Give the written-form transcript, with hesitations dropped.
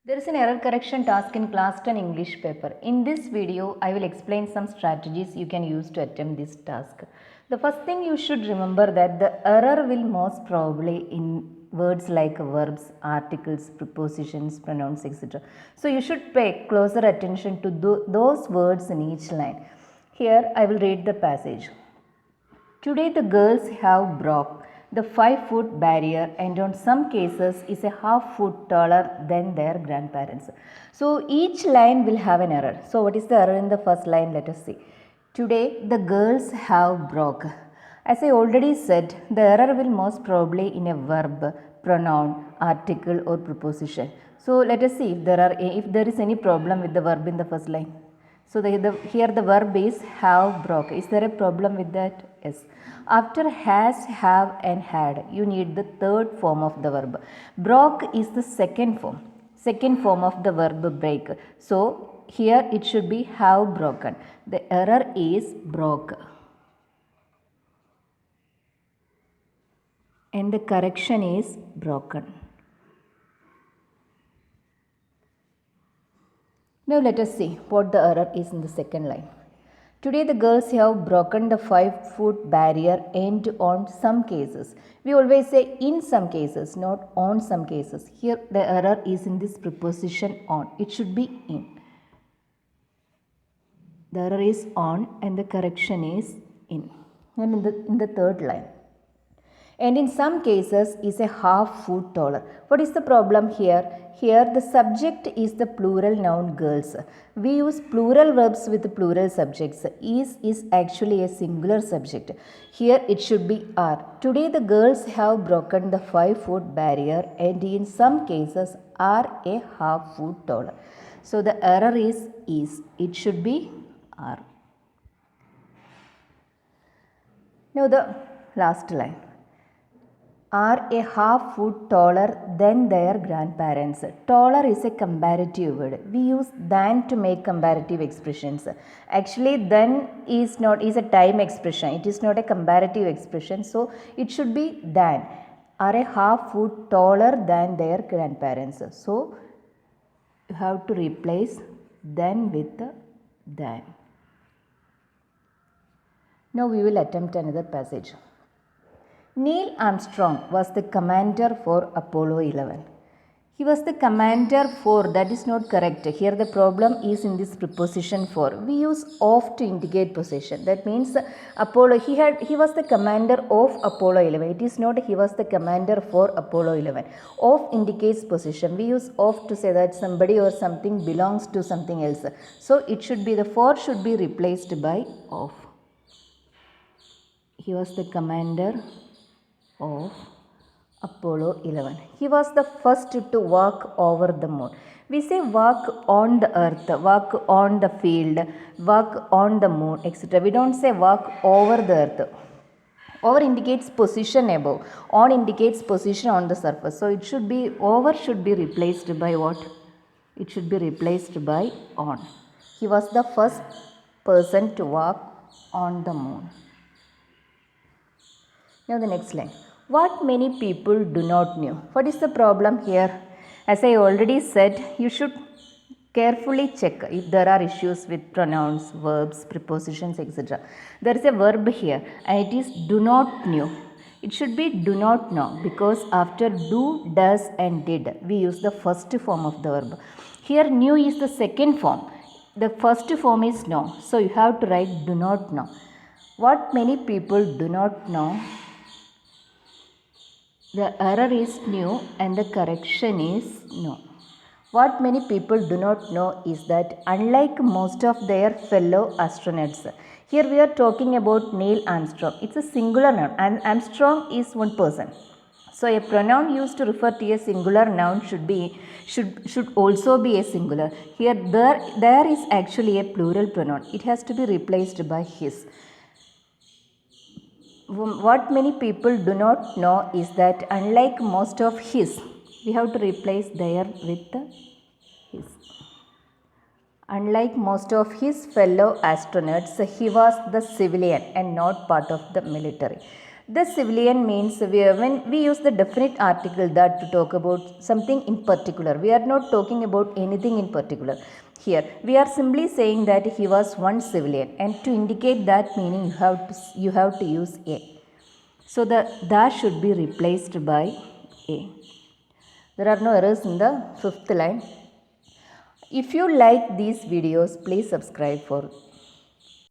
There is an error correction task in class 10 English paper. In this video, I will explain some strategies you can use to attempt this task. The first thing you should remember that the error will most probably in words like verbs, articles, prepositions, pronouns, etc. So you should pay closer attention to those words in each line. Here I will read the passage. Today the girls have broke the 5-foot barrier and on some cases is a half foot taller than their grandparents. So each line will have an error. So what is the error in the first line? Let us see. Today the girls have broke. As I already said, the error will most probably in a verb, pronoun, article or preposition. So let us see if there is any problem with the verb in the first line. So here the verb is have, broke. Is there a problem with that? Yes. After has, have and had, you need the third form of the verb. Broke is the second form of the verb break. So here it should be have broken. The error is broke. And the correction is broken. Now let us see what the error is in the second line. Today the girls have broken the 5-foot barrier and on some cases. We always say in some cases, not on some cases. Here the error is in this preposition on. It should be in. The error is on and the correction is in. And in the third line. And in some cases is a half foot taller. What is the problem here? Here the subject is the plural noun girls. We use plural verbs with plural subjects. Is actually a singular subject. Here it should be are. Today the girls have broken the 5-foot barrier and in some cases are a half foot taller. So the error is. It should be are. Now the last line. Are a half foot taller than their grandparents. Taller is a comparative word. We use than to make comparative expressions. Actually, than is a time expression. It is not a comparative expression. So, it should be than. Are a half foot taller than their grandparents. So, you have to replace than with than. Now, we will attempt another passage. Neil Armstrong was the commander for Apollo 11. He was the commander for, that is not correct. Here the problem is in this preposition for. We use of to indicate possession. That means Apollo, he was the commander of Apollo 11. It is not he was the commander for Apollo 11. Of indicates possession. We use of to say that somebody or something belongs to something else. So it should be, the for should be replaced by of. He was the commander of Apollo 11. He was the first to walk over the moon. We say walk on the earth, walk on the field, walk on the moon, etc. We don't say walk over the earth. Over indicates position above. On indicates position on the surface. So it should be, over should be replaced by what? It should be replaced by on. He was the first person to walk on the moon. Now the next line. What many people do not know. What is the problem here? As I already said, you should carefully check if there are issues with pronouns, verbs, prepositions, etc. There is a verb here and it is do not know. It should be do not know because after do, does and did, we use the first form of the verb. Here knew is the second form. The first form is know. So you have to write do not know. What many people do not know. The error is new and the correction is no. What many people do not know is that unlike most of their fellow astronauts, here we are talking about Neil Armstrong. It's a singular noun and Armstrong is one person. So a pronoun used to refer to a singular noun should also be a singular. Here there is actually a plural pronoun. It has to be replaced by his. What many people do not know is that unlike most of his, we have to replace there with his. Unlike most of his fellow astronauts, he was the civilian and not part of the military. The civilian means when we use the definite article that to talk about something in particular. We are not talking about anything in particular. Here we are simply saying that he was one civilian, and to indicate that meaning you have to use a. So the that should be replaced by a. There are no errors in the fifth line. If you like these videos, please subscribe for